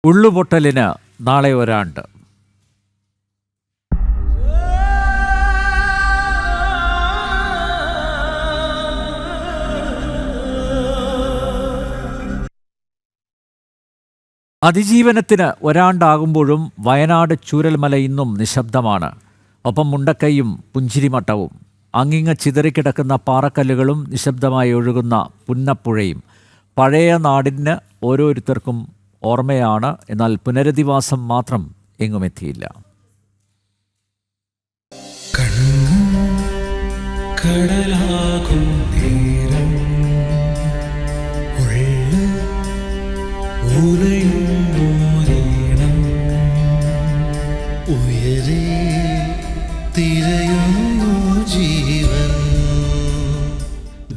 ഉള്ളുപൊട്ടലിന് നാളെ ഒരാണ്ട്. അതിജീവനത്തിന് ഒരാണ്ടാകുമ്പോഴും വയനാട് ചൂരൽമല ഇന്നും നിശബ്ദമാണ്. ഒപ്പം മുണ്ടക്കൈയും പുഞ്ചിരിമട്ടവും, അങ്ങിങ്ങ ചിതറിക്കിടക്കുന്ന പാറക്കല്ലുകളും നിശബ്ദമായി ഒഴുകുന്ന പുന്നപ്പുഴയും പഴയ നാടിന് ഓരോരുത്തർക്കും ഓർമ്മയാണ്. എന്നാൽ പുനരധിവാസം മാത്രം എങ്ങുമെത്തിയില്ല.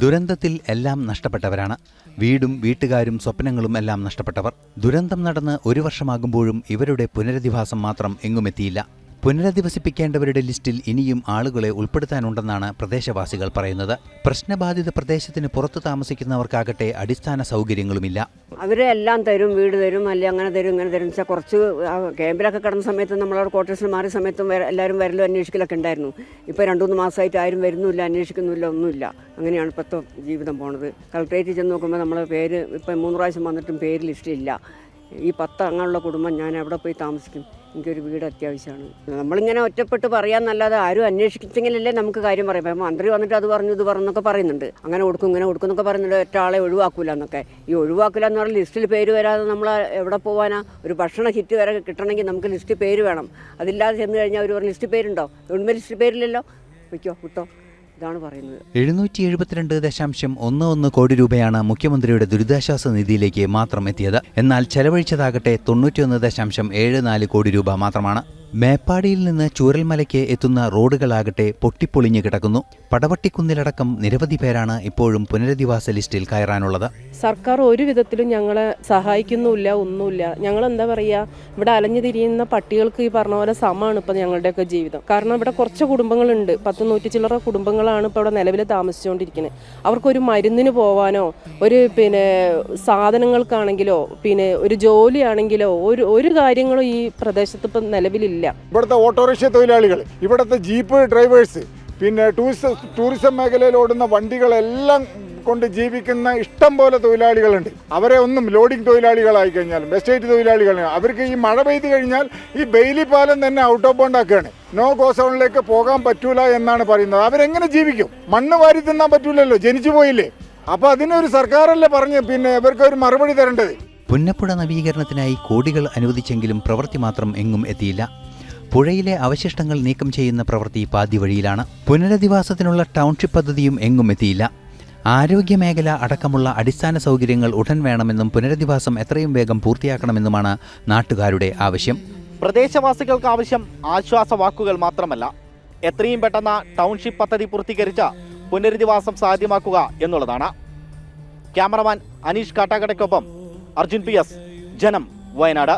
ദുരന്തത്തിൽ എല്ലാം നഷ്ടപ്പെട്ടവരാണ്. വീടും വീട്ടുകാരും സ്വപ്നങ്ങളും എല്ലാം നഷ്ടപ്പെട്ടവർ. ദുരന്തം നടന്ന് 1 വർഷമാകുമ്പോഴും ഇവരുടെ പുനരധിവാസം മാത്രം എങ്ങുമെത്തിയില്ല. പുനരധിവസിപ്പിക്കേണ്ടവരുടെ ലിസ്റ്റിൽ ഇനിയും ആളുകളെ ഉൾപ്പെടുത്താനുണ്ടെന്നാണ് പ്രദേശവാസികൾ പറയുന്നത്. പ്രശ്നബാധിത പ്രദേശത്തിന് പുറത്തു താമസിക്കുന്നവർക്കാകട്ടെ അടിസ്ഥാന സൗകര്യങ്ങളുമില്ല. അവരെല്ലാം തരും, വീട് തരും, അല്ലെങ്കിൽ അങ്ങനെ തരും ഇങ്ങനെ തരും. വെച്ചാൽ കുറച്ച് ക്യാമ്പിലൊക്കെ കിടന്ന സമയത്ത് നമ്മളവിടെ ക്വാർട്ടേഴ്സിൽ മാറിയ സമയത്തും എല്ലാവരും വരലും അന്വേഷിക്കലൊക്കെ ഉണ്ടായിരുന്നു. ഇപ്പോൾ 2-3 മാസമായിട്ട് ആരും വരുന്നുമില്ല, അന്വേഷിക്കുന്നില്ല, ഒന്നുമില്ല. അങ്ങനെയാണ് ഇപ്പോഴത്തെ ജീവിതം പോണത്. കളക്ട്രേറ്റിൽ ചെന്ന് നോക്കുമ്പോൾ നമ്മളെ പേര് ഇപ്പം 3 പ്രാവശ്യം വന്നിട്ടും പേര് ലിസ്റ്റിലില്ല. ഈ 10 അംഗങ്ങളുള്ള കുടുംബം ഞാൻ എവിടെ പോയി താമസിക്കും? എനിക്കൊരു വീട് അത്യാവശ്യമാണ്. നമ്മളിങ്ങനെ ഒറ്റപ്പെട്ട് പറയാമെന്നല്ലാതെ ആരും അന്വേഷിച്ചെങ്കിലല്ലേ നമുക്ക് കാര്യം പറയാം. അപ്പം മന്ത്രി വന്നിട്ട് അത് പറഞ്ഞു ഇത് പറഞ്ഞൊക്കെ പറയുന്നുണ്ട്. അങ്ങനെ കൊടുക്കും ഇങ്ങനെ കൊടുക്കും എന്നൊക്കെ പറയുന്നുണ്ട്. ഒറ്റ ആളെ ഒഴിവാക്കൂല എന്നൊക്കെ. ഈ ഒഴിവാക്കില്ല എന്ന് പറഞ്ഞാൽ ലിസ്റ്റിൽ പേര് വരാതെ നമ്മൾ എവിടെ പോകാനാ? ഒരു ഭക്ഷണ കിറ്റ് വരെ കിട്ടണമെങ്കിൽ നമുക്ക് ലിസ്റ്റിൽ പേര് വേണം. അതില്ലാതെ ചെന്ന് കഴിഞ്ഞാൽ അവർ പറഞ്ഞ ലിസ്റ്റിൽ പേരുണ്ടോ? ഗവൺമെൻറ് ലിസ്റ്റിൽ പേരില്ലല്ലോ, വയ്ക്കോ വിട്ടോ, ഇതാണ് പറയുന്നത്. 772.11 കോടി രൂപയാണ് മുഖ്യമന്ത്രിയുടെ ദുരിതാശ്വാസ നിധിയിലേക്ക് മാത്രം എത്തിയത്. എന്നാൽ ചെലവഴിച്ചതാകട്ടെ 91.74 കോടി രൂപ മാത്രമാണ്. മേപ്പാടിയിൽ നിന്ന് ചൂരൽമലയ്ക്ക് എത്തുന്ന റോഡുകളാകട്ടെ പൊട്ടിപ്പൊളിഞ്ഞു കിടക്കുന്നു. പടവട്ടിക്കുന്നിലടക്കം നിരവധി പേരാണ് ഇപ്പോഴും പുനരധിവാസ ലിസ്റ്റിൽ കയറാനുള്ളത്. സർക്കാർ ഒരു വിധത്തിലും ഞങ്ങളെ സഹായിക്കുന്നുമില്ല, ഒന്നുമില്ല. ഞങ്ങൾ എന്താ പറയുക, ഇവിടെ അലഞ്ഞു തിരിയുന്ന പട്ടികൾക്ക് ഈ പറഞ്ഞ പോലെ സമമാണ് ഇപ്പം ഞങ്ങളുടെയൊക്കെ ജീവിതം. കാരണം ഇവിടെ കുറച്ച് കുടുംബങ്ങളുണ്ട്, 100 ചില്ലറ കുടുംബങ്ങളാണ് ഇപ്പോൾ ഇവിടെ നിലവിൽ താമസിച്ചുകൊണ്ടിരിക്കുന്നത്. അവർക്കൊരു മരുന്നിന് പോവാനോ ഒരു സാധനങ്ങൾക്കാണെങ്കിലോ ഒരു ജോലിയാണെങ്കിലോ ഒരു കാര്യങ്ങളും ഈ പ്രദേശത്ത് ഇപ്പം നിലവിലില്ല. ഇവിടുത്തെ ഓട്ടോറിക്ഷ തൊഴിലാളികൾ, ഇവിടുത്തെ ജീപ്പ് ഡ്രൈവേഴ്സ്, ടൂറിസം മേഖലയിൽ ഓടുന്ന വണ്ടികളെല്ലാം കൊണ്ട് ജീവിക്കുന്ന ഇഷ്ടം പോലെ തൊഴിലാളികളുണ്ട്. അവരെ ഒന്നും ലോഡിംഗ് തൊഴിലാളികളായി കഴിഞ്ഞാലും എസ്റ്റേറ്റ് തൊഴിലാളികളാണ്. അവർക്ക് ഈ മഴ പെയ്ത് കഴിഞ്ഞാൽ ഈ ബെയിലി പാലം തന്നെ ഔട്ട് ഓഫ് ബോണ്ട് ആക്കുകയാണ്. നോ ഗോ സോണിലേക്ക് പോകാൻ പറ്റൂല എന്നാണ് പറയുന്നത്. അവരെങ്ങനെ ജീവിക്കും? മണ്ണ് വാരി തിന്നാൻ പറ്റൂലല്ലോ, ജനിച്ചു പോയില്ലേ. അപ്പോൾ അതിനൊരു സർക്കാരല്ലേ പറഞ്ഞ് ഇവർക്കൊരു മറുപടി തരേണ്ടത്. പുന്നപ്പുഴ നവീകരണത്തിനായി കോടികൾ അനുവദിച്ചെങ്കിലും പ്രവൃത്തി മാത്രം എങ്ങും എത്തിയില്ല. പുഴയിലെ അവശിഷ്ടങ്ങൾ നീക്കം ചെയ്യുന്ന പ്രവൃത്തി പാതിവഴിയിലാണ്. പുനരധിവാസത്തിനുള്ള ടൗൺഷിപ്പ് പദ്ധതിയും എങ്ങും എത്തിയില്ല. ആരോഗ്യമേഖല അടക്കമുള്ള അടിസ്ഥാന സൗകര്യങ്ങൾ ഉടൻ വേണമെന്നും പുനരധിവാസം എത്രയും വേഗം പൂർത്തിയാക്കണമെന്നുമാണ് നാട്ടുകാരുടെ ആവശ്യം. പ്രദേശവാസികൾക്ക് ആവശ്യം ആശ്വാസവാക്കുകൾ മാത്രമല്ല, എത്രയും പെട്ടെന്ന് ടൗൺഷിപ്പ് പദ്ധതി പൂർത്തീകരിച്ച പുനരധിവാസം സാധ്യമാക്കുക എന്നുള്ളതാണ്. ക്യാമറമാൻ അനീഷ് കാട്ടാക്കടയ്ക്കൊപ്പം അർജുൻ PS, ജനം, വയനാട്.